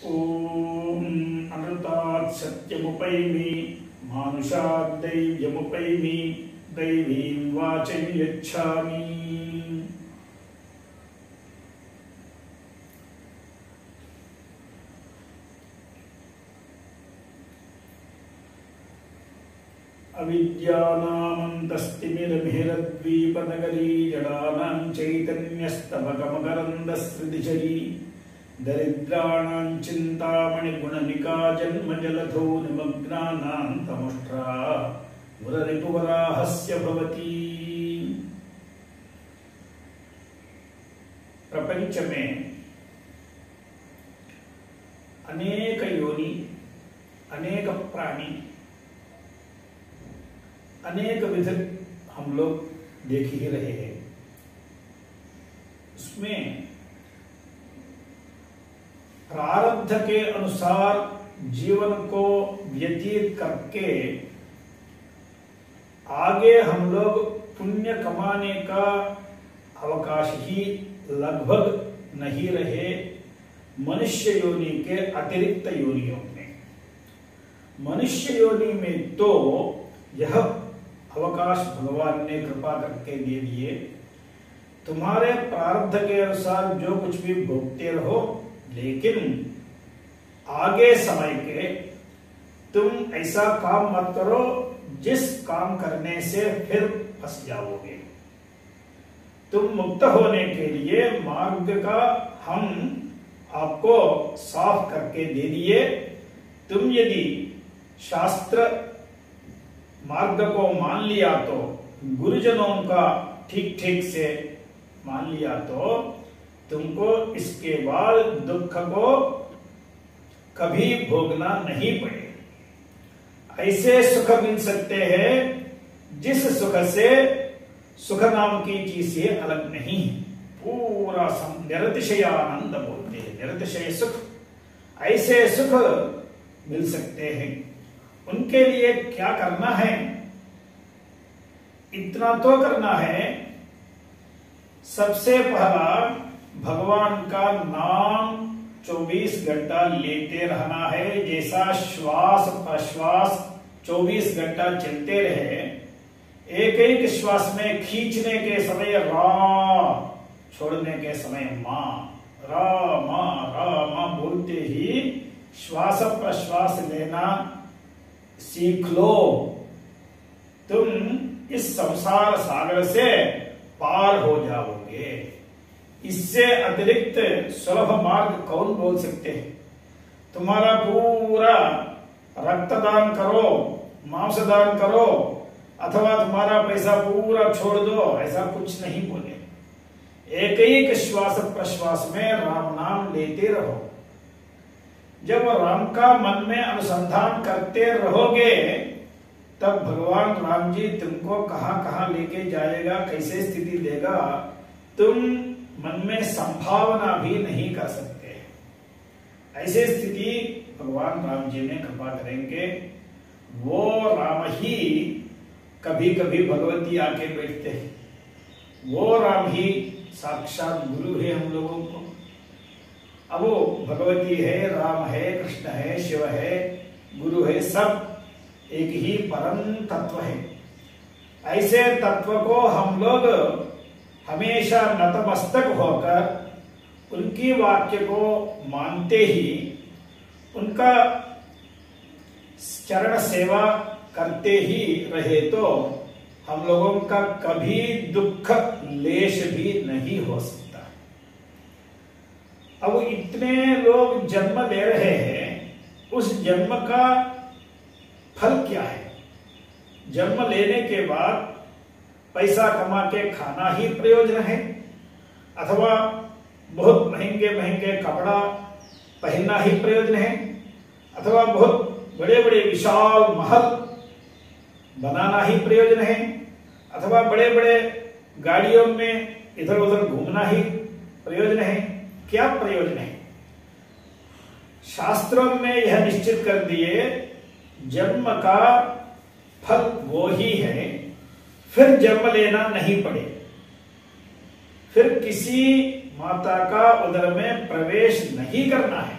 ओम अनृतात् सत्यमुपैमि मानुषात् दैव्यमुपैमि दैवीं वाचं यच्छामि। अविद्यानामन्तस्तिमिरमिहिरद्वीपनगरी जडानां चैतन्यस्तबकमकरन्दस्मृतिझरी दरिद्राणां चिन्तामणिगुणनिका जन्मजलधौ निमग्नानां तमुष्ट्रा मुररिपुवराहस्य भवति। प्रपंच में अनेक योनि, अनेक प्राणी, अनेक विध हम लोग देख ही रहे हैं। उसमें प्रारब्ध के अनुसार जीवन को व्यतीत करके आगे हम लोग पुण्य कमाने का अवकाश ही लगभग नहीं रहे। मनुष्य योनि के अतिरिक्त योनियों में, मनुष्य योनि में तो यह अवकाश भगवान ने कृपा करके दे दिए। तुम्हारे प्रारब्ध के अनुसार जो कुछ भी भोगते रहो, लेकिन आगे समय के तुम ऐसा काम मत करो जिस काम करने से फिर फंस जाओगे। तुम मुक्त होने के लिए मार्ग का हम आपको साफ करके दे दिए। तुम यदि शास्त्र मार्ग को मान लिया तो, गुरुजनों का ठीक ठीक से मान लिया तो तुमको इसके बाद दुख को कभी भोगना नहीं पड़े। ऐसे सुख मिल सकते हैं जिस सुख से सुख नाम की चीज से अलग नहीं। पूरा निरतिशय आनंद बोलते हैं, निरतिशय सुख। ऐसे सुख मिल सकते हैं। उनके लिए क्या करना है? इतना तो करना है, सबसे पहला भगवान का नाम 24 घंटा लेते रहना है। जैसा श्वास प्रश्वास 24 घंटा चलते रहे, एक एक श्वास में खींचने के समय रा, छोड़ने के समय मां, रा मां बोलते ही श्वास प्रश्वास लेना सीख लो। तुम इस संसार सागर से पार हो जाओगे। इससे अतिरिक्त सुलभ मार्ग कौन बोल सकते हैं? तुम्हारा पूरा रक्तदान करो, मांसदान करो, अथवा तुम्हारा पैसा पूरा छोड़ दो, ऐसा कुछ नहीं बोले। एक एक श्वास प्रश्वास में राम नाम लेते रहो। जब राम का मन में अनुसंधान करते रहोगे, तब भगवान राम जी तुमको कहां कहां लेके जाएगा, कैसे स्थिति देगा, तुम मन में संभावना भी नहीं कर सकते। ऐसे स्थिति भगवान राम जी ने कृपा करेंगे। वो राम ही कभी कभी भगवती आके बैठते हैं। वो राम ही साक्षात गुरु है हम लोगों को। अब वो भगवती है, राम है, कृष्ण है, शिव है, गुरु है, सब एक ही परम तत्व है। ऐसे तत्व को हम लोग हमेशा नतमस्तक होकर उनकी वाक्य को मानते ही, उनका चरण सेवा करते ही रहे तो हम लोगों का कभी दुख लेश भी नहीं हो सकता। अब इतने लोग जन्म ले रहे हैं, उस जन्म का फल क्या है? जन्म लेने के बाद पैसा कमा के खाना ही प्रयोजन है, अथवा बहुत महंगे महंगे कपड़ा पहनना ही प्रयोजन है, अथवा बहुत बड़े बड़े विशाल महल बनाना ही प्रयोजन है, अथवा बड़े बड़े गाड़ियों में इधर उधर घूमना ही प्रयोजन है? क्या प्रयोजन है? शास्त्रों में यह निश्चित कर दिए, जन्म का फल वो ही है, फिर जन्म लेना नहीं पड़े। फिर किसी माता का उदर में प्रवेश नहीं करना है।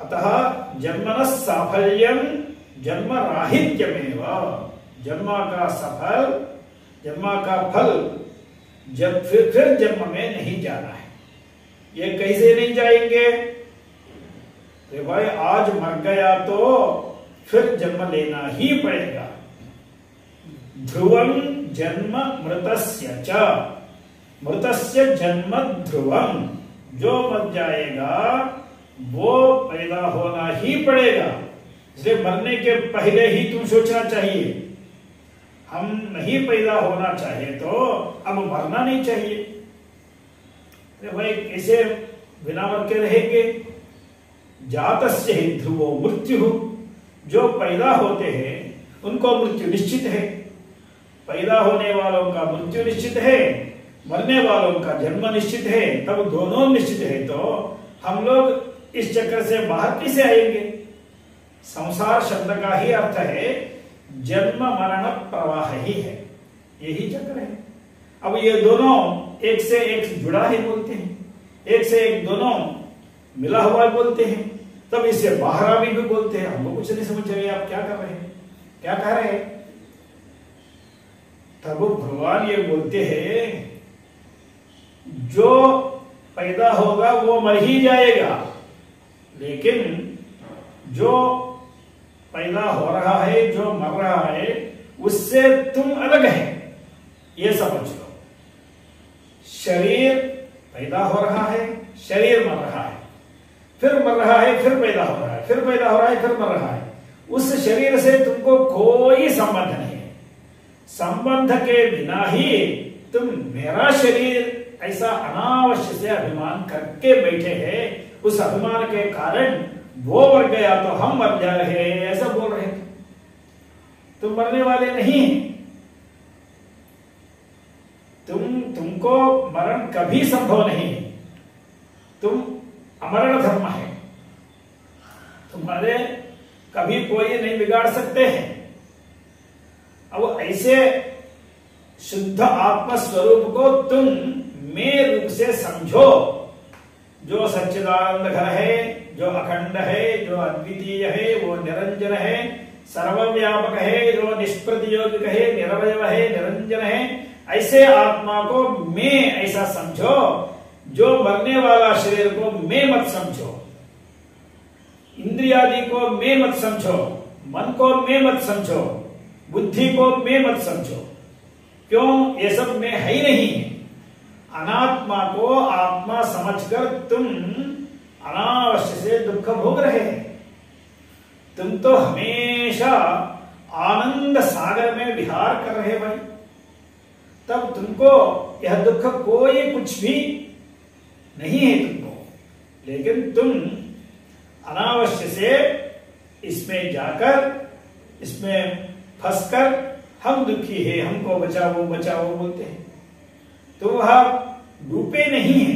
अतः जन्मनः साफल्यम जन्म राहित्यमेव। जन्म का सफल, जन्म का फल जब फिर जन्म में नहीं जाना है। ये कैसे नहीं जाएंगे? तो भाई आज मर गया तो फिर जन्म लेना ही पड़ेगा। ध्रुवं जन्म मृतस्य च, मृतस्य जन्म ध्रुवं। जो मर जाएगा वो पैदा होना ही पड़ेगा। इसलिए मरने के पहले ही तुम सोचना चाहिए, हम नहीं पैदा होना चाहिए तो अब मरना नहीं चाहिए। अरे भाई कैसे बिना मर के रहेंगे? जातस्य हि ध्रुवो मृत्यु। जो पैदा होते हैं उनको मृत्यु निश्चित है। पैदा होने वालों का मृत्यु निश्चित है, मरने वालों का जन्म निश्चित है। तब दोनों निश्चित है तो हम लोग इस चक्र से बाहर कैसे आएंगे? संसार शब्द का ही अर्थ है जन्म मरण प्रवाह ही है, यही चक्र है। अब ये दोनों एक से एक जुड़ा है बोलते हैं, एक से एक दोनों मिला हुआ बोलते हैं, तब इससे बाहर भी बोलते हैं। हमको कुछ नहीं समझ रहे आप क्या कर रहे हैं, क्या कह रहे हैं। तब भगवान ये बोलते हैं जो पैदा होगा वो मर ही जाएगा, लेकिन जो पैदा हो रहा है, जो मर रहा है, उससे तुम अलग है, ये समझ लो। शरीर पैदा हो रहा है, शरीर मर रहा है, फिर मर रहा है, फिर पैदा हो रहा है, फिर पैदा हो रहा है, फिर मर रहा है। उस शरीर से तुमको कोई संबंध नहीं है। संबंध के बिना ही तुम मेरा शरीर ऐसा अनावश्यक से अभिमान करके बैठे हैं। उस अभिमान के कारण वो मर गया तो हम मर जा रहे हैं, ऐसा बोल रहे हैं। तुम मरने वाले नहीं, तुमको मरण कभी संभव नहीं है। तुम अमरण धर्म है, तुम्हारे कभी कोई नहीं बिगाड़ सकते हैं। अब ऐसे शुद्ध आत्म स्वरूप को तुम मैं रूप से समझो। जो सच्चिदानंद घर है, जो अखंड है, जो अद्वितीय है, वो निरंजन है, सर्वव्यापक है, जो निष्प्रतियोगिक है, निरवयव है, निरंजन है। ऐसे आत्मा को मैं ऐसा समझो। जो मरने वाला शरीर को मैं मत समझो, इंद्रियादि को मैं मत समझो, मन को मैं मत समझो, बुद्धि को मैं मत समझो। क्यों? ये सब मैं है ही नहीं। अनात्मा को आत्मा समझकर तुम अनावश्यक से दुख भोग रहे हैं। तुम तो हमेशा आनंद सागर में विहार कर रहे भाई। तब तुमको यह दुख कोई कुछ भी नहीं है तुमको, लेकिन तुम अनावश्यक से इसमें जाकर, इसमें फंसकर हम दुखी है, हमको बचाओ बचाओ बोलते हैं। तो वह डूबे नहीं है,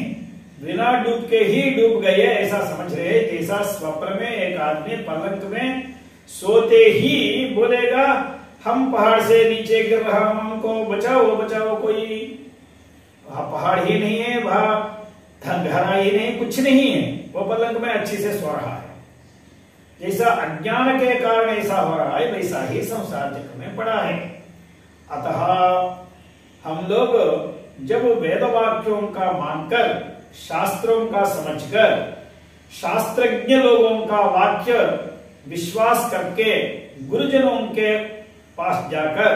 बिना डूब के ही डूब गए ऐसा समझ रहे। जैसा स्वप्न में एक आदमी पलंग में सोते ही बोलेगा हम पहाड़ से नीचे गिर रहा हूं, हमको बचाओ बचाओ। कोई वहां पहाड़ ही नहीं है, वहां धरा ही नहीं, कुछ नहीं है, वो पलंग में अच्छी से सो रहा है। जैसा अज्ञान के कारण ऐसा हो रहा है, वैसा ही संसार चक्र में पड़ा है। अतः हम लोग जब वेद वाक्यों का मानकर, शास्त्रों का समझकर, शास्त्रज्ञ लोगों का वाक्य विश्वास करके, गुरुजनों के पास जाकर,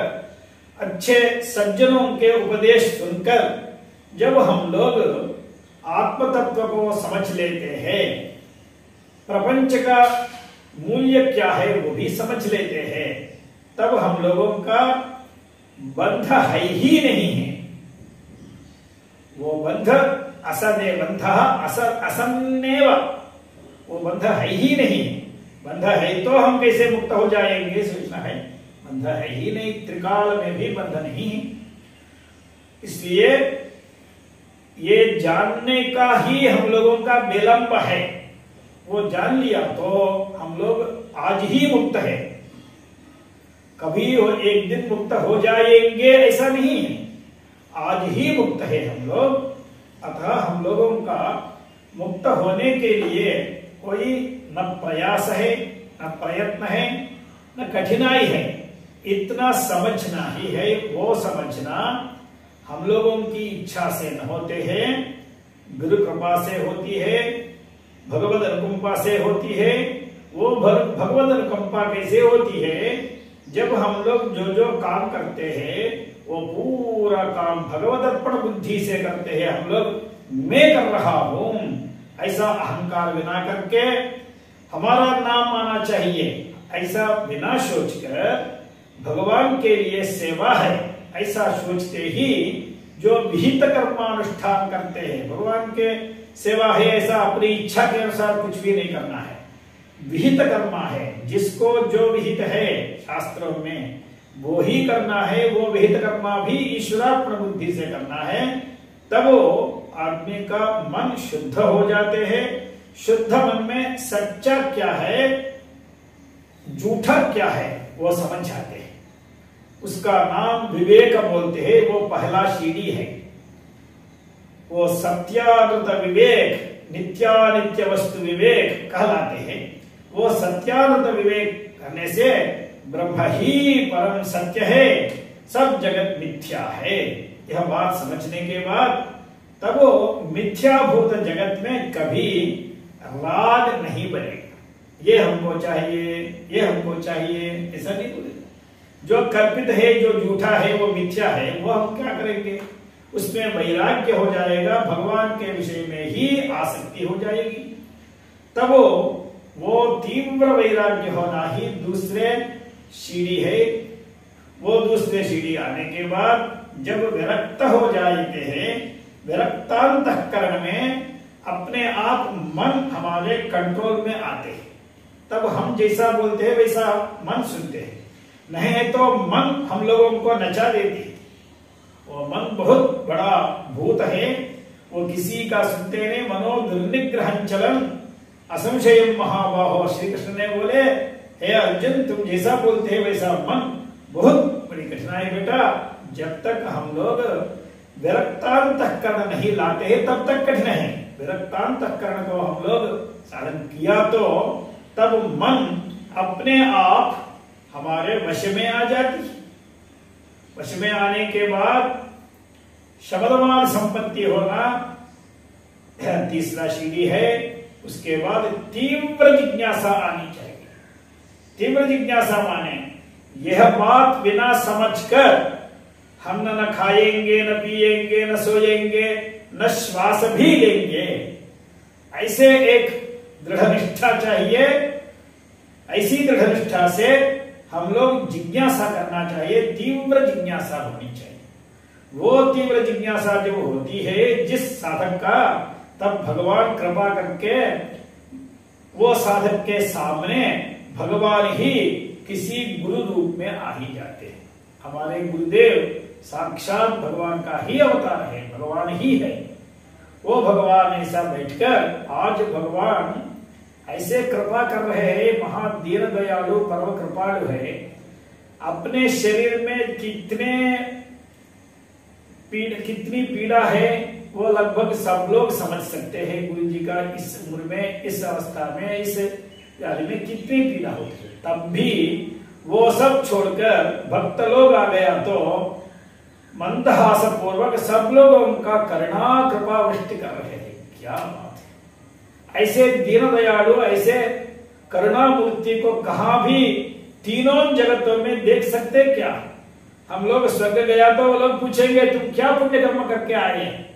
अच्छे सज्जनों के उपदेश सुनकर जब हम लोग आत्म तत्व को समझ लेते हैं, प्रपंच का मूल्य क्या है वो भी समझ लेते हैं, तब हम लोगों का बंध है ही नहीं है। वो बंध असदे बंध असन्नेव, वो बंध है ही नहीं। बंध है तो हम कैसे मुक्त हो जाएंगे सोचना है। बंध है ही नहीं, त्रिकाल में भी बंध नहीं है। इसलिए ये जानने का ही हम लोगों का विलंब है। वो जान लिया तो हम लोग आज ही मुक्त है, कभी एक दिन मुक्त हो जाएंगे ऐसा नहीं है। आज ही मुक्त है हम लोग। अतः हम लोगों का मुक्त होने के लिए कोई न प्रयास है, न प्रयत्न है, न कठिनाई है, इतना समझना ही है। वो समझना हम लोगों की इच्छा से न होते हैं, गुरु कृपा से होती है, भगवद अनुकंपा से होती है। वो भगवद अनुकंपा कैसे होती है? जब हम लोग जो जो काम करते हैं वो पूरा काम भगवद अर्पण बुद्धि से करते हैं। हम लोग मैं कर रहा हूं ऐसा अहंकार बिना करके, हमारा नाम आना चाहिए ऐसा बिना सोचकर, भगवान के लिए सेवा है ऐसा सोचते ही जो विहित कर्मानुष्ठान करते हैं, भगवान के सेवा है ऐसा अपनी इच्छा के अनुसार कुछ भी नहीं करना है, विहित कर्मा है, जिसको जो विहित है शास्त्रों में वो ही करना है। वो विहित कर्मा भी ईश्वरार्पण बुद्धि से करना है। तब वो आदमी का मन शुद्ध हो जाते हैं। शुद्ध मन में सच्चा क्या है, झूठा क्या है वो समझ जाते हैं। उसका नाम विवेक बोलते हैं। वो पहला सीढ़ी है। वो सत्यानृत विवेक, नित्यानित्य वस्तु विवेक कहलाते हैं। वो सत्यानृत विवेक करने से ब्रह्म ही परम सत्य है, सब जगत मिथ्या है। यह बात समझने के बाद तब वो मिथ्याभूत जगत में कभी राग नहीं बनेगा। ये हमको चाहिए, ये हमको चाहिए, ऐसा नहीं बोलेगा। जो कल्पित है, जो झूठा है, वो मिथ्या है, वो हम क्या करेंगे? उसमें वैराग्य हो जाएगा, भगवान के विषय में ही आसक्ति हो जाएगी। तब वो तीव्र वैराग्य होना ही दूसरे सीढ़ी है। वो दूसरे सीढ़ी आने के बाद जब विरक्त हो जाते हैं, विरक्तांतःकरण में अपने आप मन हमारे कंट्रोल में आते हैं। तब हम जैसा बोलते हैं वैसा मन सुनते हैं। नहीं है तो मन हम लोगों को नचा देती है। वो मन बहुत बड़ा भूत है, वो किसी का सुनते नहीं। मनो दुर्निग्रहं चलन असंशयम महाबाहो। श्री कृष्ण ने बोले, हे अर्जुन तुम जैसा बोलते हैं वैसा मन बहुत बड़ी कठिनाई बेटा। जब तक हम लोग विरक्तांतःकरण नहीं लाते हैं तब तक कठिन है। विरक्तांतःकरण को हम लोग साधन किया तो तब मन अपने आप हमारे वश में आ जाती है। वश में आने के बाद शब्दमान संपत्ति होना तीसरा सीढ़ी है। उसके बाद तीव्र जिज्ञासा आनी चाहिए। तीव्र जिज्ञासा माने यह बात बिना समझकर हम न खाएंगे, न पिएंगे, न सोएंगे, न श्वास भी लेंगे। ऐसे एक दृढ़ निष्ठा चाहिए। ऐसी दृढ़ निष्ठा से हम लोग जिज्ञासा करना चाहिए। तीव्र जिज्ञासा होनी चाहिए। वो तीव्र जिज्ञासा जब होती है जिस साधक का, तब भगवान कृपा करके वो साधक के सामने भगवान ही किसी गुरु रूप में आ ही जाते हैं। हमारे गुरुदेव साक्षात भगवान का ही अवतार है, भगवान ही है। वो भगवान ऐसा बैठकर आज भगवान ऐसे कृपा कर रहे हैं। महादीन दयालु परम कृपालु है। अपने शरीर में कितनी पीड़ा है वो लगभग सब लोग समझ सकते हैं। गुरु जी का इस उम्र में, इस अवस्था में, इस यानी में कितनी पीड़ा होती है। तब भी वो सब छोड़कर भक्त लोग आ गया तो मंदहास पूर्वक सब लोग उनका करुणा कृपा वृष्टि कर रहे हैं। क्या बात है! ऐसे दीन दयालु, ऐसे करुणा मूर्ति को कहां भी तीनों जगतों में देख सकते क्या? हम लोग स्वर्ग गया तो वो लोग पूछेंगे तुम क्या पुण्य कर्म करके आए हैं?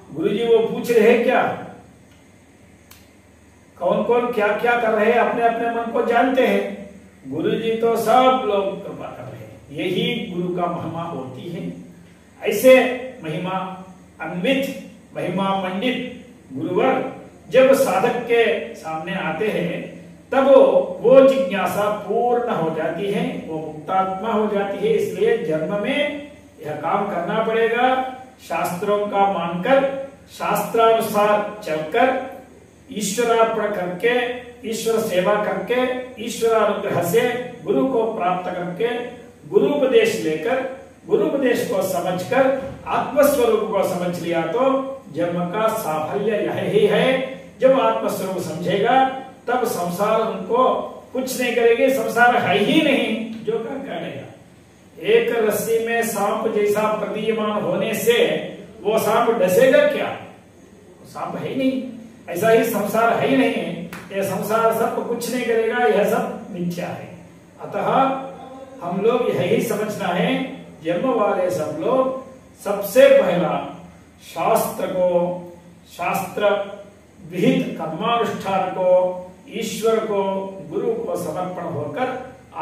गुरुजी वो पूछ रहे हैं क्या? कौन कौन क्या क्या कर रहे हैं अपने अपने मन को जानते हैं। गुरुजी तो सब लोग कृपा कर रहे हैं। यही गुरु का महिमा होती है। ऐसे महिमा अन्वित, महिमा मंडित गुरुवर जब साधक के सामने आते हैं तब वो जिज्ञासा पूर्ण हो जाती है, वो मुक्तात्मा हो जाती है। इसलिए जन्म में यह काम करना पड़ेगा। शास्त्रों का मानकर, शास्त्रानुसार चलकर, ईश्वरार्पण करके, ईश्वर सेवा करके, ईश्वर अनुग्रह से गुरु को प्राप्त करके, गुरु उपदेश लेकर, गुरु उपदेश को समझकर आत्मस्वरूप को समझ लिया तो जन्म का साफल्य यह ही है। जब आत्मस्वरूप समझेगा तब संसार उनको कुछ नहीं करेगी, संसार है ही नहीं जो क्या करेगा। एक रस्सी में सांप जैसा प्रतीयमान होने से वो सांप डसेगा क्या? सांप है ही नहीं, ऐसा ही संसार है ही नहीं। ये संसार सब कुछ नहीं करेगा, यह सब मिथ्या है। अतः हम लोग यही समझना है, जन्म वाले सब लोग सबसे पहला शास्त्र विहित कर्मानुष्ठान को, ईश्वर को, गुरु को समर्पण होकर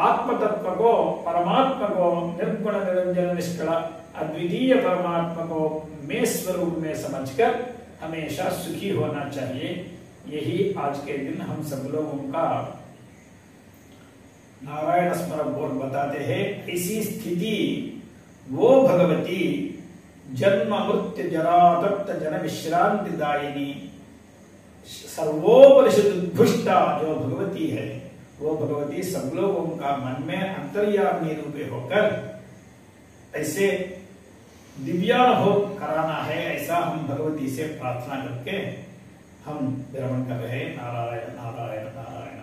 आत्म तत्व को, परमात्मा को, निर्गुण निरंजन निष्कल अद्वितीय परमात्मा को मैं स्वरूप में समझकर हमेशा सुखी होना चाहिए। यही आज के दिन हम सब लोगों का नारायण स्मरण बोल बताते हैं। ऐसी स्थिति वो भगवती जन्म मृत्यु जरा तप्त जन विश्रांति दायिनी सर्वोपनिषद उद्भुष्टा जो भगवती है, वो भगवती सब लोगों का मन में अंतर्यामी रूप होकर ऐसे दिव्यानुभव कराना है। ऐसा हम भगवती से प्रार्थना करके हम विरमण कर रहे हैं। नारायण नारायण नारायण।